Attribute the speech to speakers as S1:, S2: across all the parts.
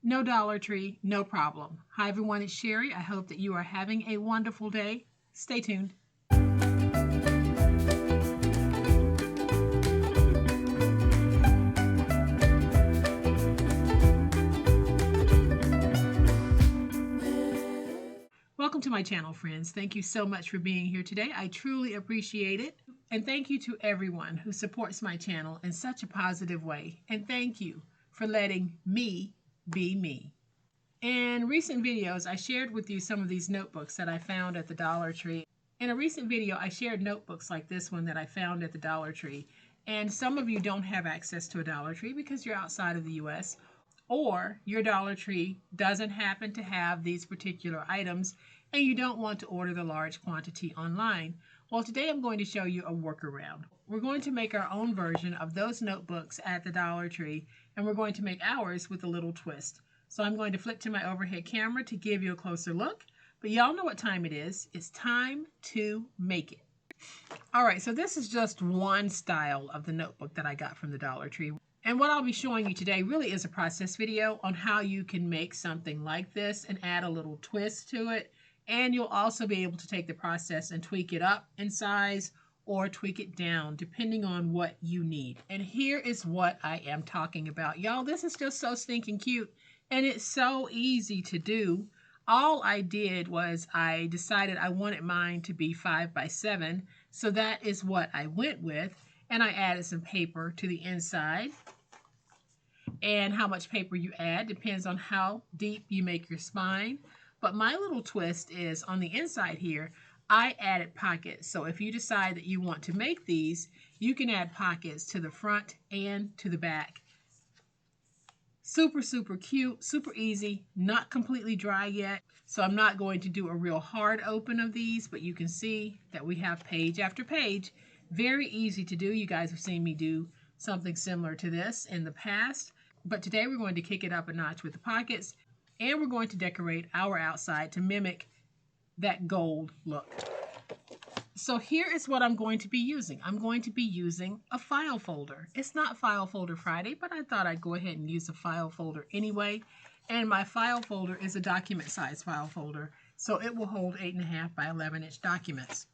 S1: no Dollar Tree, no problem. Hi everyone, it's Sherry. I hope that you are having a wonderful day. Stay tuned. Welcome to my channel, friends. Thank you so much for being here today. I truly appreciate it. And thank you to everyone who supports my channel in such a positive way. And thank you for letting me be me. In recent videos, I shared with you some of these notebooks that I found at the Dollar Tree. In a recent video, I shared notebooks like this one that I found at the Dollar Tree. And some of you don't have access to a Dollar Tree because you're outside of the US, or your Dollar Tree doesn't happen to have these particular items and you don't want to order the large quantity online. Well, today I'm going to show you a workaround. We're going to make our own version of those notebooks at the Dollar Tree, and we're going to make ours with a little twist. So I'm going to flip to my overhead camera to give you a closer look, but y'all know what time it is. It's time to make it. All right, so this is just one style of the notebook that I got from the Dollar Tree. And what I'll be showing you today really is a process video on how you can make something like this and add a little twist to it. And you'll also be able to take the process and tweak it up in size or tweak it down depending on what you need. And here is what I am talking about. Y'all, this is just so stinking cute and it's so easy to do. All I did was I decided I wanted mine to be 5 by 7. So that is what I went with. And I added some paper to the inside. And how much paper you add depends on how deep you make your spine. But my little twist is on the inside here, I added pockets. So if you decide that you want to make these, you can add pockets to the front and to the back. Super, super cute, super easy, not completely dry yet. So I'm not going to do a real hard open of these, but you can see that we have page after page. Very easy to do. You guys have seen me do something similar to this in the past. But today we're going to kick it up a notch with the pockets, and we're going to decorate our outside to mimic that gold look. So here is what I'm going to be using. I'm going to be using a file folder. It's not File Folder Friday, but I thought I'd go ahead and use a file folder anyway. And my file folder is a document size file folder, so it will hold 8.5 by 11-inch documents.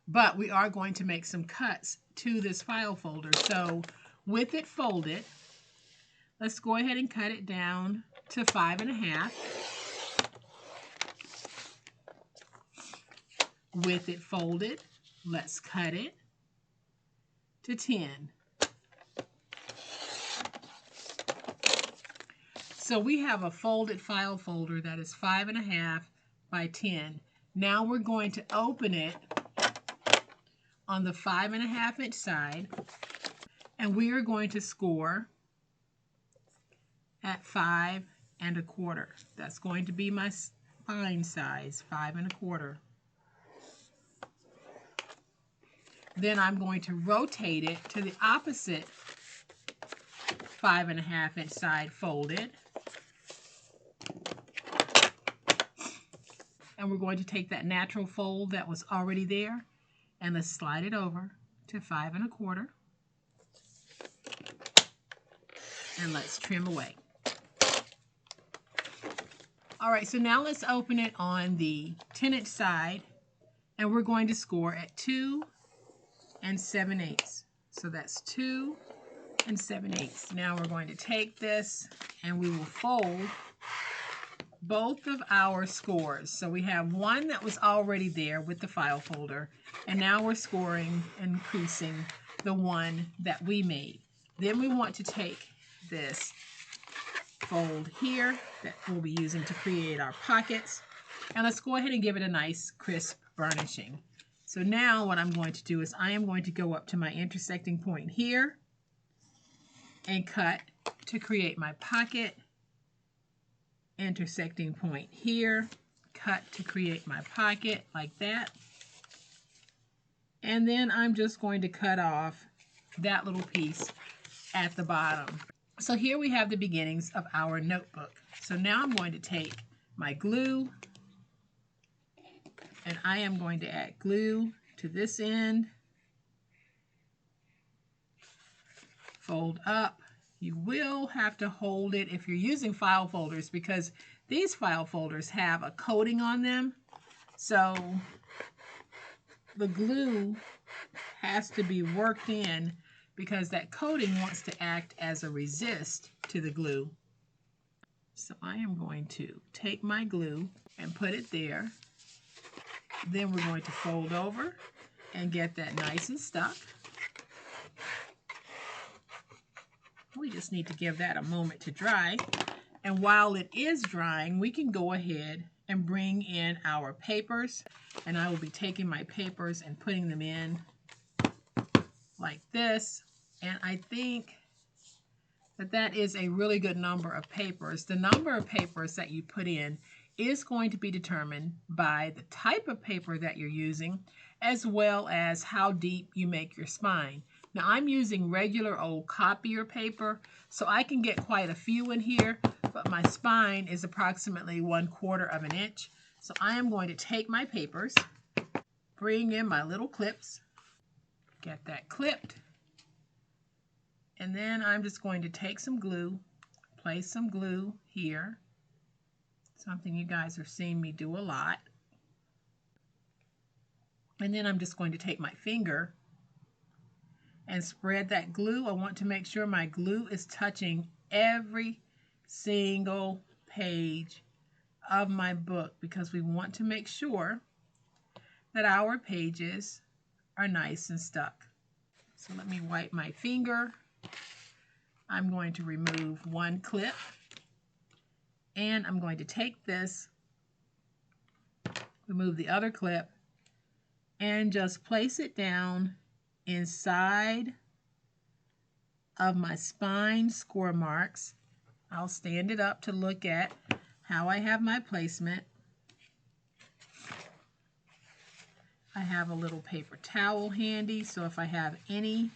S1: But we are going to make some cuts to this file folder. So with it folded, let's go ahead and cut it down to 5.5. With it folded, let's cut it to 10. So we have a folded file folder that is 5.5 by 10. Now we're going to open it on the 5.5-inch side, and we are going to score at 5.25. That's going to be my spine size, 5.25. Then I'm going to rotate it to the opposite 5.5-inch side folded. And we're going to take that natural fold that was already there and let's slide it over to 5.25. And let's trim away. All right, so now let's open it on the 10-inch side, and we're going to score at 2 7/8. So that's 2 7/8. Now we're going to take this and we will fold both of our scores. So we have one that was already there with the file folder, and now we're scoring and increasing the one that we made. Then we want to take this fold here that we'll be using to create our pockets, and let's go ahead and give it a nice crisp burnishing. So now what I'm going to do is I am going to go up to my intersecting point here and cut to create my pocket. Intersecting point here, cut to create my pocket like that. And then I'm just going to cut off that little piece at the bottom. So here we have the beginnings of our notebook. So now I'm going to take my glue, and I am going to add glue to this end, fold up, You will have to hold it if you're using file folders, because these file folders have a coating on them. So the glue has to be worked in because that coating wants to act as a resist to the glue. So I am going to take my glue and put it there. Then we're going to fold over and get that nice and stuck. We just need to give that a moment to dry. And while it is drying, we can go ahead and bring in our papers. And I will be taking my papers and putting them in like this. And I think that that is a really good number of papers. The number of papers that you put in is going to be determined by the type of paper that you're using, as well as how deep you make your spine. Now I'm using regular old copier paper, so I can get quite a few in here, but my spine is approximately 1/4 of an inch. So I am going to take my papers, bring in my little clips, get that clipped, and then I'm just going to take some glue, place some glue here, something you guys have seen me do a lot. And then I'm just going to take my finger and spread that glue. I want to make sure my glue is touching every single page of my book, because we want to make sure that our pages are nice and stuck. So let me wipe my finger. I'm going to remove one clip, and I'm going to take this, remove the other clip, and just place it down inside of my spine score marks. I'll stand it up to look at how I have my placement. I have a little paper towel handy, so if I have any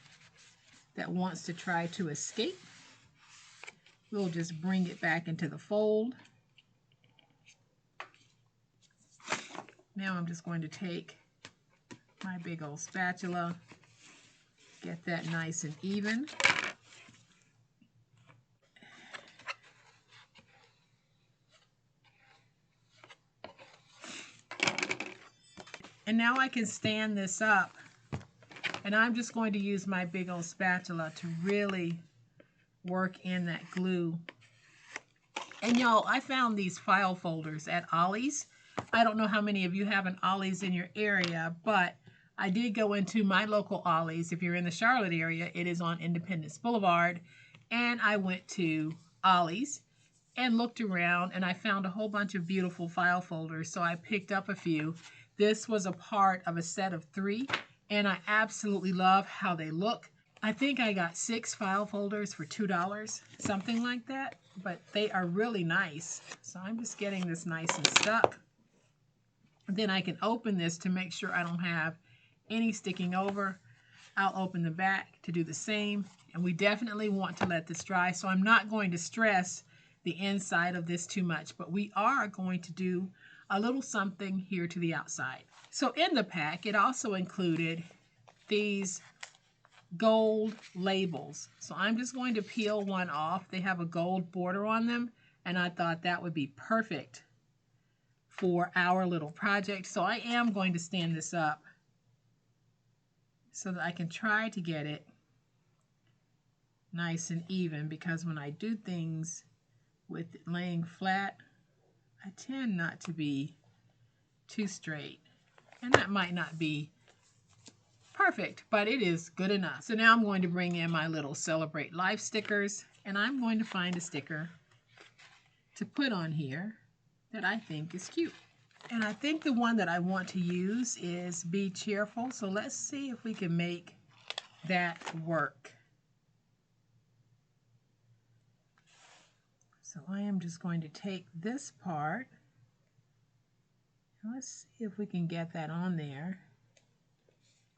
S1: that wants to try to escape, we'll just bring it back into the fold. Now I'm just going to take my big old spatula, get that nice and even. And now I can stand this up, and I'm just going to use my big old spatula to really work in that glue. And y'all, I found these file folders at Ollie's. I don't know how many of you have an Ollie's in your area, but I did go into my local Ollie's. If you're in the Charlotte area, it is on Independence Boulevard. And I went to Ollie's and looked around, and I found a whole bunch of beautiful file folders, so I picked up a few. This was a part of a set of 3, and I absolutely love how they look. I think I got 6 file folders for $2, something like that, but they are really nice. So I'm just getting this nice and stuck. Then I can open this to make sure I don't have any sticking over. I'll open the back to do the same, and we definitely want to let this dry, so I'm not going to stress the inside of this too much, but we are going to do a little something here to the outside. So in the pack, it also included these gold labels. So I'm just going to peel one off. They have a gold border on them, and I thought that would be perfect for our little project. So I am going to stand this up so that I can try to get it nice and even, because when I do things with it laying flat, I tend not to be too straight, and that might not be perfect, but it is good enough. So now I'm going to bring in my little Celebrate Life stickers, and I'm going to find a sticker to put on here that I think is cute. And I think the one that I want to use is Be Cheerful, so let's see if we can make that work. So I am just going to take this part, and let's see if we can get that on there.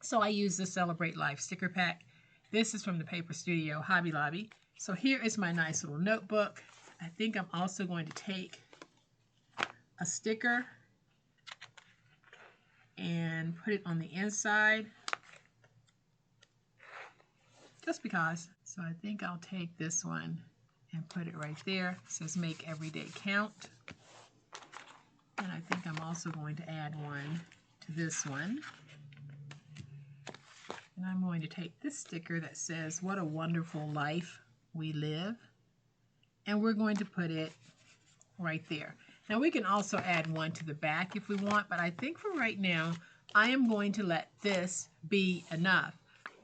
S1: So I use the Celebrate Life sticker pack. This is from the Paper Studio Hobby Lobby. So here is my nice little notebook. I think I'm also going to take a sticker and put it on the inside, just because. So I think I'll take this one and put it right there. It says make every day count. And I think I'm also going to add one to this one. And I'm going to take this sticker that says, what a wonderful life we live. And we're going to put it right there. Now we can also add one to the back if we want, but I think for right now, I am going to let this be enough.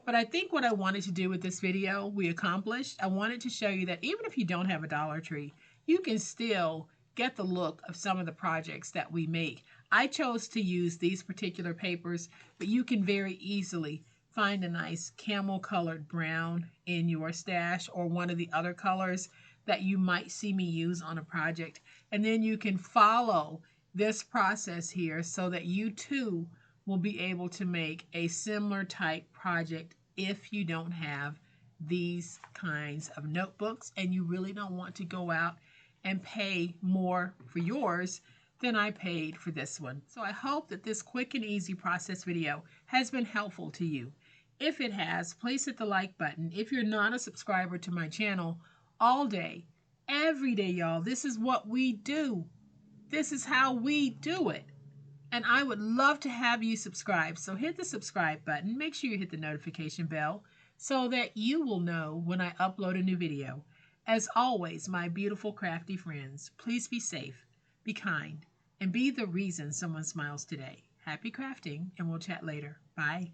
S1: But I think what I wanted to do with this video, we accomplished. I wanted to show you that even if you don't have a Dollar Tree, you can still get the look of some of the projects that we make. I chose to use these particular papers, but you can very easily find a nice camel colored brown in your stash or one of the other colors that you might see me use on a project. And then you can follow this process here so that you too will be able to make a similar type project if you don't have these kinds of notebooks and you really don't want to go out and pay more for yours than I paid for this one. So I hope that this quick and easy process video has been helpful to you. If it has, please hit the like button. If you're not a subscriber to my channel, all day, every day, y'all, this is what we do. This is how we do it. And I would love to have you subscribe. So hit the subscribe button. Make sure you hit the notification bell so that you will know when I upload a new video. As always, my beautiful crafty friends, please be safe, be kind, and be the reason someone smiles today. Happy crafting, and we'll chat later. Bye.